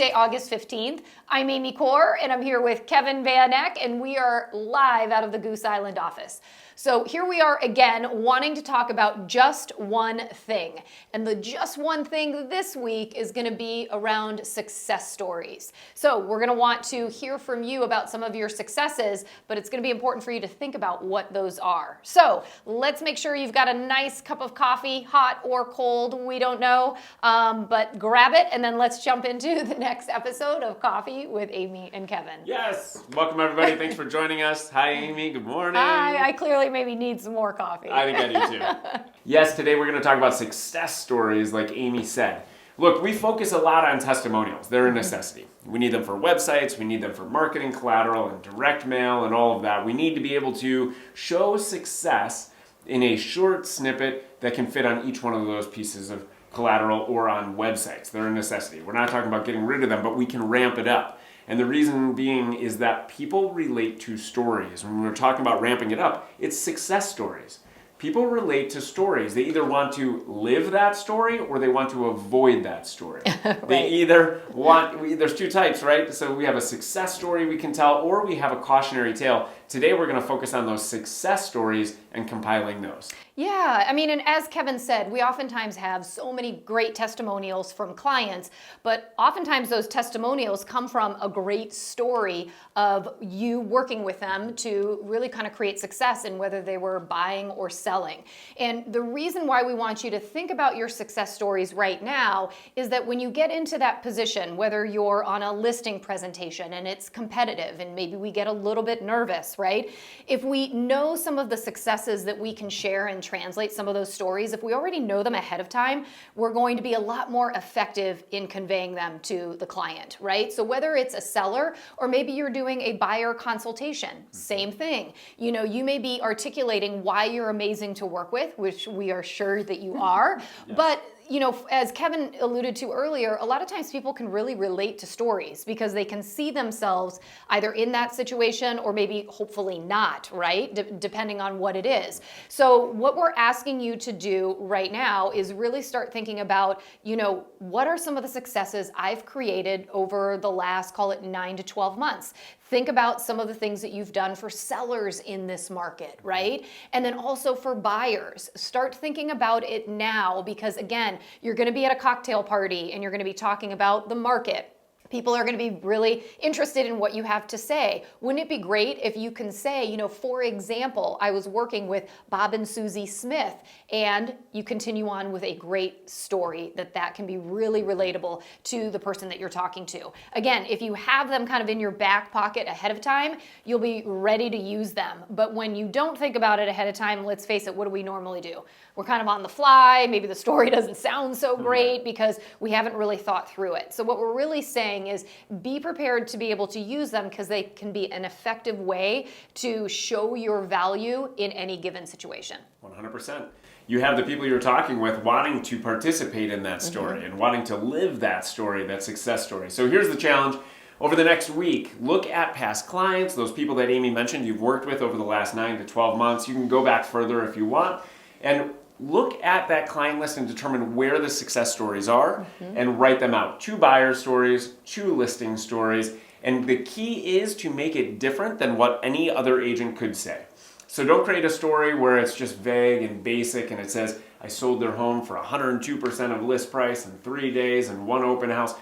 Tuesday, August 15th. I'm Amy Corr, and I'm here with Kevin Van Eck, and we are live out of the Goose Island office. So here we are again, wanting to talk about just one thing. And the just one thing this week is going to be around success stories. So we're going to want to hear from you about some of your successes, but it's going to be important for you to think about what those are. So let's make sure you've got a nice cup of coffee, hot or cold, we don't know, but grab it, and then let's jump into the next episode of Coffee with Amy and Kevin. Yes! Welcome, everybody. Thanks for joining us. Hi, Amy. Good morning. Hi. I clearly maybe need some more coffee. I think I do too. Yes, today we're going to talk about success stories, like Amy said. Look, we focus a lot on testimonials. They're a necessity. We need them for websites, we need them for marketing collateral and direct mail and all of that. We need to be able to show success in a short snippet that can fit on each one of those pieces of collateral or on websites. They're a necessity. We're not talking about getting rid of them, but we can ramp it up. And the reason being is that people relate to stories. When we're talking about ramping it up, it's success stories. People relate to stories. They either want to live that story or they want to avoid that story. Right. They either want, there's two types, right? So we have a success story we can tell, or we have a cautionary tale. Today we're going to focus on those success stories and compiling those. Yeah, I mean, and as Kevin said, we oftentimes have so many great testimonials from clients, but oftentimes those testimonials come from a great story of you working with them to really kind of create success in whether they were buying or selling. And the reason why we want you to think about your success stories right now is that when you get into that position, whether you're on a listing presentation and it's competitive and maybe we get a little bit nervous, right? If we know some of the successes that we can share and translate some of those stories, if we already know them ahead of time, we're going to be a lot more effective in conveying them to the client, right? So whether it's a seller or maybe you're doing a buyer consultation, same thing. You know, you may be articulating why you're amazing to work with, which we are sure that you are, yes. But you know, as Kevin alluded to earlier, a lot of times people can really relate to stories because they can see themselves either in that situation or maybe hopefully not, right? Depending on what it is. So what we're asking you to do right now is really start thinking about, you know, what are some of the successes I've created over the last, call it 9 to 12 months. Think about some of the things that you've done for sellers in this market, right? And then also for buyers. Start thinking about it now because, again, you're going to be at a cocktail party and you're going to be talking about the market. People are going to be really interested in what you have to say. Wouldn't it be great if you can say, you know, for example, I was working with Bob and Susie Smith, and you continue on with a great story that can be really relatable to the person that you're talking to. Again, if you have them kind of in your back pocket ahead of time, you'll be ready to use them. But when you don't think about it ahead of time, let's face it, what do we normally do? We're kind of on the fly. Maybe the story doesn't sound so great because we haven't really thought through it. So what we're really saying is be prepared to be able to use them because they can be an effective way to show your value in any given situation. 100%. You have the people you're talking with wanting to participate in that story and wanting to live that story, that success story. So here's the challenge. Over the next week, look at past clients, those people that Amy mentioned you've worked with over the last 9 to 12 months. You can go back further if you want. And look at that client list and determine where the success stories are and write them out. 2 buyer stories, 2 listing stories. And the key is to make it different than what any other agent could say. So don't create a story where it's just vague and basic and it says, I sold their home for 102% of list price in 3 days and 1 open house.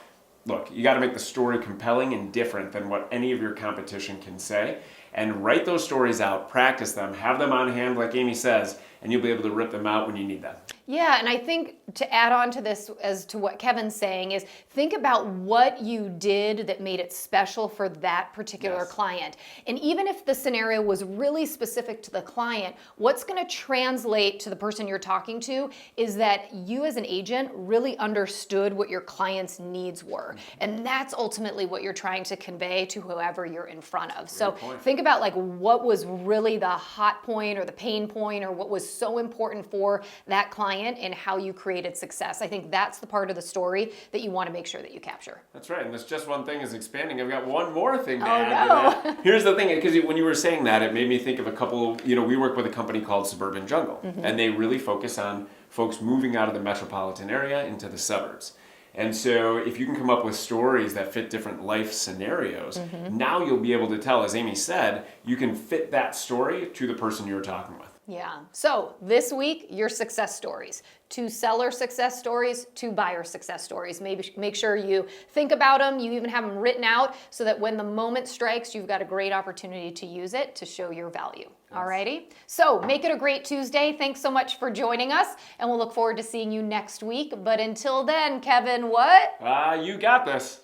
Look, you got to make the story compelling and different than what any of your competition can say. And write those stories out, practice them, have them on hand like Amy says, and you'll be able to rip them out when you need them. Yeah, and I think to add on to this as to what Kevin's saying is think about what you did that made it special for that particular client. And even if the scenario was really specific to the client, what's going to translate to the person you're talking to is that you as an agent really understood what your client's needs were. And that's ultimately what you're trying to convey to whoever you're in front of. So think about like what was really the hot point or the pain point or what was so important for that client and how you created success. I think that's the part of the story that you want to make sure that you capture. That's right. And this just one thing is expanding. I've got one more thing to add to that. Here's the thing, because when you were saying that, it made me think of a couple, we work with a company called Suburban Jungle, and they really focus on folks moving out of the metropolitan area into the suburbs. And so if you can come up with stories that fit different life scenarios, now you'll be able to tell, as Amy said, you can fit that story to the person you're talking with. Yeah. So this week, your success stories. 2 seller success stories, 2 buyer success stories. Maybe make sure you think about them. You even have them written out so that when the moment strikes, you've got a great opportunity to use it to show your value. Yes. Alrighty. So make it a great Tuesday. Thanks so much for joining us, and we'll look forward to seeing you next week. But until then, Kevin, what? You got this.